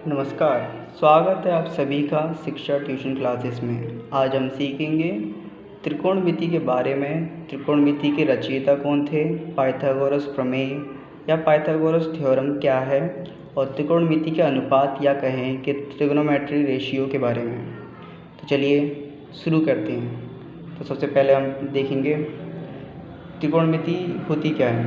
नमस्कार। स्वागत है आप सभी का शिक्षा ट्यूशन क्लासेस में। आज हम सीखेंगे त्रिकोणमिति के बारे में। त्रिकोणमिति के रचयिता कौन थे, पाइथागोरस प्रमेय या पाइथागोरस थ्योरम क्या है, और त्रिकोणमिति के अनुपात या कहें कि ट्रिग्नोमेट्री रेशियो के बारे में। तो चलिए शुरू करते हैं। तो सबसे पहले हम देखेंगे त्रिकोणमिति होती क्या है।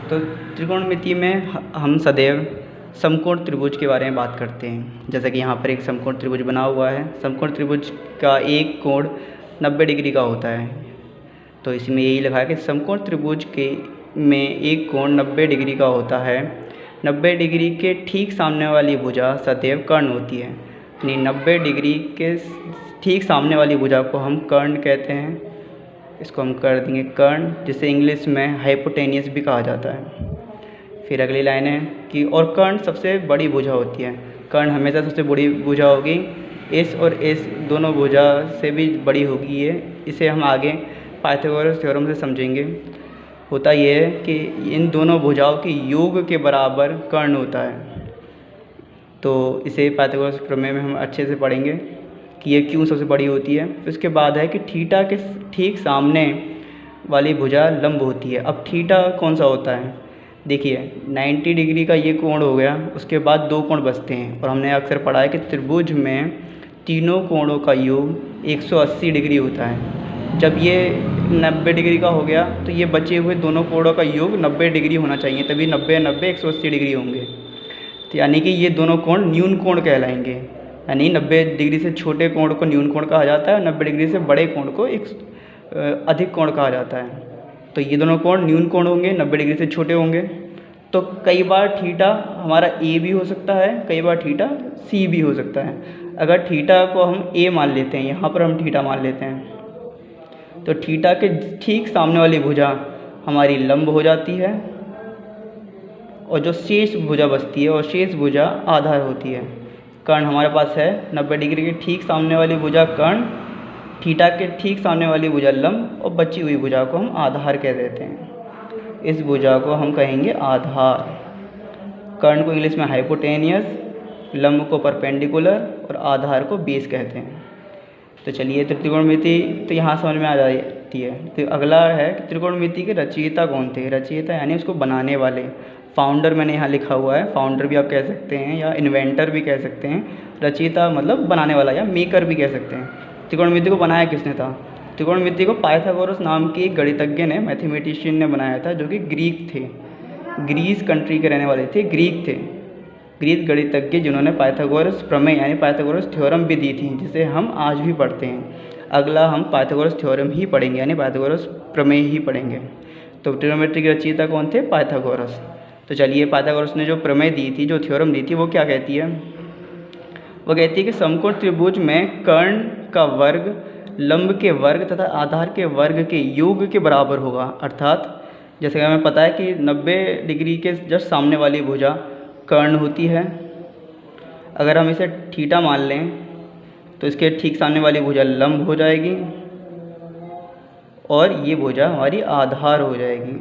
तो त्रिकोणमिति में हम सदैव समकोण त्रिभुज के बारे में बात करते हैं। जैसा कि यहाँ पर एक समकोण त्रिभुज बना हुआ है। समकोण त्रिभुज का एक कोण 90 डिग्री का होता है। तो इसमें यही लिखा है कि समकोण त्रिभुज के में एक कोण 90 डिग्री का होता है। 90 डिग्री के ठीक सामने वाली भुजा सदैव कर्ण होती है। यानी 90 डिग्री के ठीक सामने वाली भुजा को हम कर्ण कहते हैं। इसको हम कर देंगे कर्ण, जिसे इंग्लिश में हाइपोटेनियस भी कहा जाता है। फिर अगली लाइन है कि और कर्ण सबसे बड़ी भुजा होती है। कर्ण हमेशा सबसे बड़ी भुजा होगी। एस और एस दोनों भुजा से भी बड़ी होगी ये। इसे हम आगे पाइथागोरस थ्योरम से समझेंगे। होता यह है कि इन दोनों भुजाओं के योग के बराबर कर्ण होता है। तो इसे पाइथागोरस प्रमेय में हम अच्छे से पढ़ेंगे कि ये क्यों सबसे बड़ी होती है। फिर उसके बाद है कि थीटा के ठीक सामने वाली भुजा लंब होती है। अब थीटा कौन सा होता है, देखिए 90 डिग्री का ये कोण हो गया, उसके बाद दो कोण बचते हैं। और हमने अक्सर पढ़ा है कि त्रिभुज में तीनों कोणों का योग 180 डिग्री होता है। जब ये 90 डिग्री का हो गया तो ये बचे हुए दोनों कोणों का योग 90 डिग्री होना चाहिए, तभी 90 90 180 डिग्री होंगे। तो यानी कि ये दोनों कोण न्यून कोण कहलाएंगे। यानी 90 डिग्री से छोटे कोण को न्यून कोण कहा जाता है, 90 डिग्री से बड़े कोण को अधिक कोण कहा जाता है। तो ये दोनों कोण न्यून कोण होंगे, 90 डिग्री से छोटे होंगे। तो कई बार थीटा हमारा ए भी हो सकता है, कई बार थीटा सी भी हो सकता है। अगर थीटा को हम ए मान लेते हैं, यहाँ पर हम थीटा मान लेते हैं, तो थीटा के ठीक सामने वाली भुजा हमारी लंब हो जाती है, और जो शेष भुजा बचती है और शेष भुजा आधार होती है। कर्ण हमारे पास है 90 डिग्री के ठीक सामने वाली भुजा कर्ण, थीटा के ठीक सामने वाली भुजा लंब, और बची हुई भुजा को हम आधार कह देते हैं। इस भुजा को हम कहेंगे आधार। कर्ण को इंग्लिश में हाइपोटेनियस, लंब को परपेंडिकुलर और आधार को बेस कहते हैं। तो चलिए त्रिकोणमिति तो यहाँ समझ में आ जाती है। तो अगला है कि त्रिकोणमिति के रचयिता कौन थे। रचयिता यानी उसको बनाने वाले, फाउंडर मैंने यहाँ लिखा हुआ है। फाउंडर भी आप कह सकते हैं या इन्वेंटर भी कह सकते हैं। रचयिता मतलब बनाने वाला या मेकर भी कह सकते हैं। त्रिकोणमिति को बनाया किसने था? त्रिकोणमिति को पाइथागोरस नाम के एक गणितज्ञ ने, मैथमेटिशियन ने बनाया था, जो कि ग्रीक थे। ग्रीस कंट्री के रहने वाले थे, ग्रीक थे। ग्रीक गणितज्ञ जिन्होंने पाइथागोरस प्रमेय यानी पाइथागोरस थ्योरम भी दी थी, जिसे हम आज भी पढ़ते हैं। अगला हम पाइथागोरस थ्योरम ही पढ़ेंगे, यानी पाइथागोरस प्रमेय ही पढ़ेंगे। तो ट्रिग्नोमेट्री की रचयिता कौन थे? पाइथागोरस। तो चलिए पाइथागोरस ने जो प्रमेय दी थी, जो थ्योरम दी थी, वो क्या कहती है? वो कहती है कि समकोण त्रिभुज में कर्ण का वर्ग लंब के वर्ग तथा आधार के वर्ग के योग के बराबर होगा। अर्थात जैसे कि हमें पता है कि 90 डिग्री के जस्ट सामने वाली भुजा कर्ण होती है। अगर हम इसे थीटा मान लें तो इसके ठीक सामने वाली भुजा लंब हो जाएगी, और ये भुजा हमारी आधार हो जाएगी।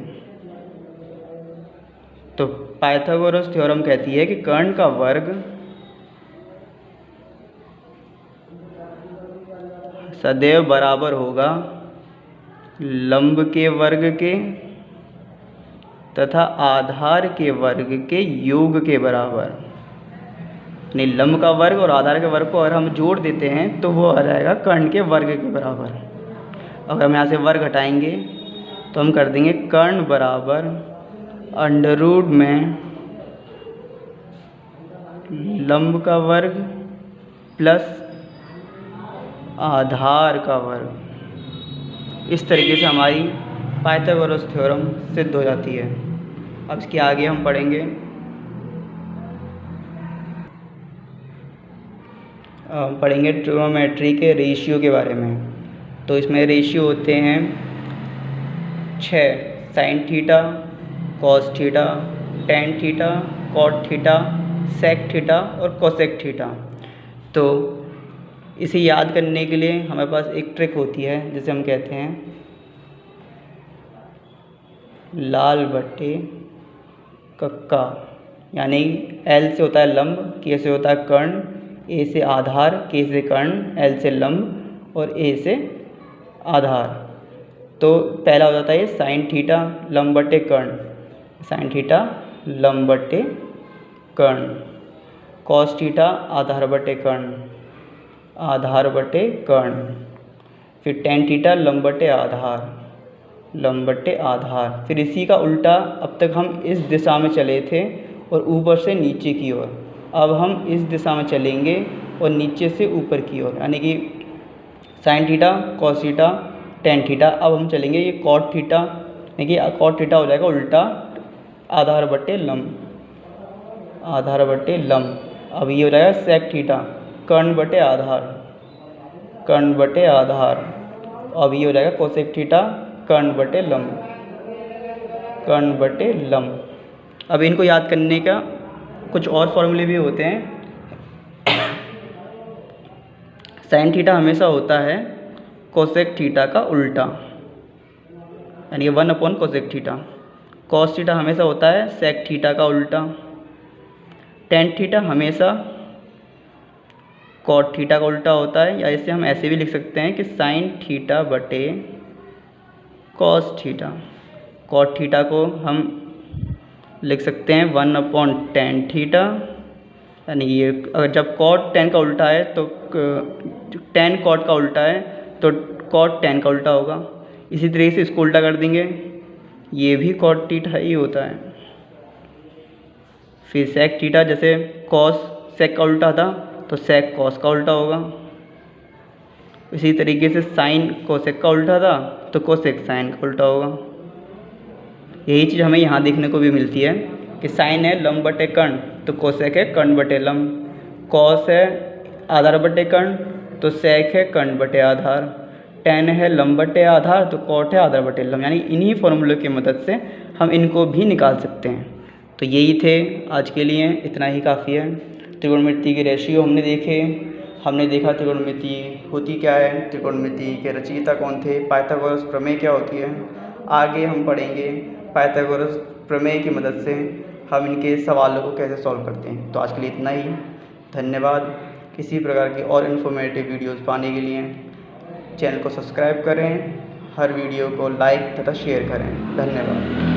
तो पाइथागोरस थ्योरम कहती है कि कर्ण का वर्ग सदैव बराबर होगा लंब के वर्ग के तथा आधार के वर्ग के योग के बराबर। यानी लंब का वर्ग और आधार के वर्ग को अगर हम जोड़ देते हैं तो वो आ जाएगा कर्ण के वर्ग के बराबर। अगर हम यहाँ से वर्ग हटाएंगे तो हम कर देंगे कर्ण बराबर अंडर रूट में लंब का वर्ग प्लस आधार का वर्ग। इस तरीके से हमारी पाइथागोरस थ्योरम सिद्ध हो जाती है। अब इसके आगे हम पढ़ेंगे ट्रिग्नोमेट्री के रेशियो के बारे में। तो इसमें रेशियो होते हैं 6: sine theta, cos theta, tan theta, cot theta, sec theta और कोसेक थीटा। तो इसे याद करने के लिए हमारे पास एक ट्रिक होती है, जिसे हम कहते हैं लाल बट्टे कक्का। यानी एल से होता है लंब, के से होता है कर्ण, ए से आधार, के से कर्ण, एल से लंब और ए से आधार। तो पहला हो जाता है ये साइन थीटा लंब बटे कर्ण, साइन थीटा लंब बटे कर्ण, कॉस थीटा आधार बटे कर्ण, आधार बटे कर्ण, फिर टेन थीटा लंब बटे आधार, लंब बटे आधार। फिर इसी का उल्टा, अब तक हम इस दिशा में चले थे और ऊपर से नीचे की ओर, अब हम इस दिशा में चलेंगे और नीचे से ऊपर की ओर, यानी कि sign theta cos theta tan theta. अब हम चलेंगे ये कॉट थीटा, यानी कि कॉट थीटा हो जाएगा उल्टा आधार बटे लंब, आधार बटे लंब। अब ये हो जाएगा सेक थीटा कर्ण बटे आधार, कर्ण बटे आधार। अब ये हो जाएगा कोसेक थीटा कर्ण बटे लंब, कर्ण बटे लंब। अब इनको याद करने का कुछ और फॉर्मूले भी होते हैं। साइन थीटा हमेशा होता है कोसेक थीटा का उल्टा, यानी कि 1 / कोसेक थीटा। कॉस थीटा हमेशा होता है सेक थीटा का उल्टा। टेन थीटा हमेशा कॉट थीटा का उल्टा होता है, या इसे हम ऐसे भी लिख सकते हैं कि साइन थीटा बटे कॉस थीटा। कॉट थीटा को हम लिख सकते हैं 1/tan थीटा, यानी ये अगर जब कॉट टेन का उल्टा है तो टेन कॉट का उल्टा है तो कॉट टेन का उल्टा होगा। इसी तरीके से इसको उल्टा कर देंगे, ये भी कॉट थीटा ही होता है। फिर सेक थीटा, जैसे कॉस सेक का उल्टा था तो सेक कॉस का उल्टा होगा। इसी तरीके से साइन कोसेक का उल्टा था तो कोसेक साइन का उल्टा होगा। यही चीज़ हमें यहाँ देखने को भी मिलती है कि साइन है लंब बटे कर्ण तो कोसेक है कर्ण बटे लंब, कॉस है आधार बटे कर्ण तो सेक है कर्ण बटे आधार, टेन है लंब बटे आधार तो कॉट है आधार बटे लंब। यानी इन्हीं फॉर्मूलों की मदद से हम इनको भी निकाल सकते हैं। तो यही थे आज के लिए, इतना ही काफ़ी है। त्रिकोणमिति के रेशियो हमने देखे, हमने देखा त्रिकोणमिति होती क्या है, त्रिकोणमिति के रचयिता कौन थे, पाइथागोरस प्रमेय क्या होती है। आगे हम पढ़ेंगे पाइथागोरस प्रमेय की मदद से हम इनके सवालों को कैसे सॉल्व करते हैं। तो आज के लिए इतना ही, धन्यवाद। किसी प्रकार की और इन्फॉर्मेटिव वीडियोज़ पाने के लिए चैनल को सब्सक्राइब करें, हर वीडियो को लाइक तथा शेयर करें। धन्यवाद।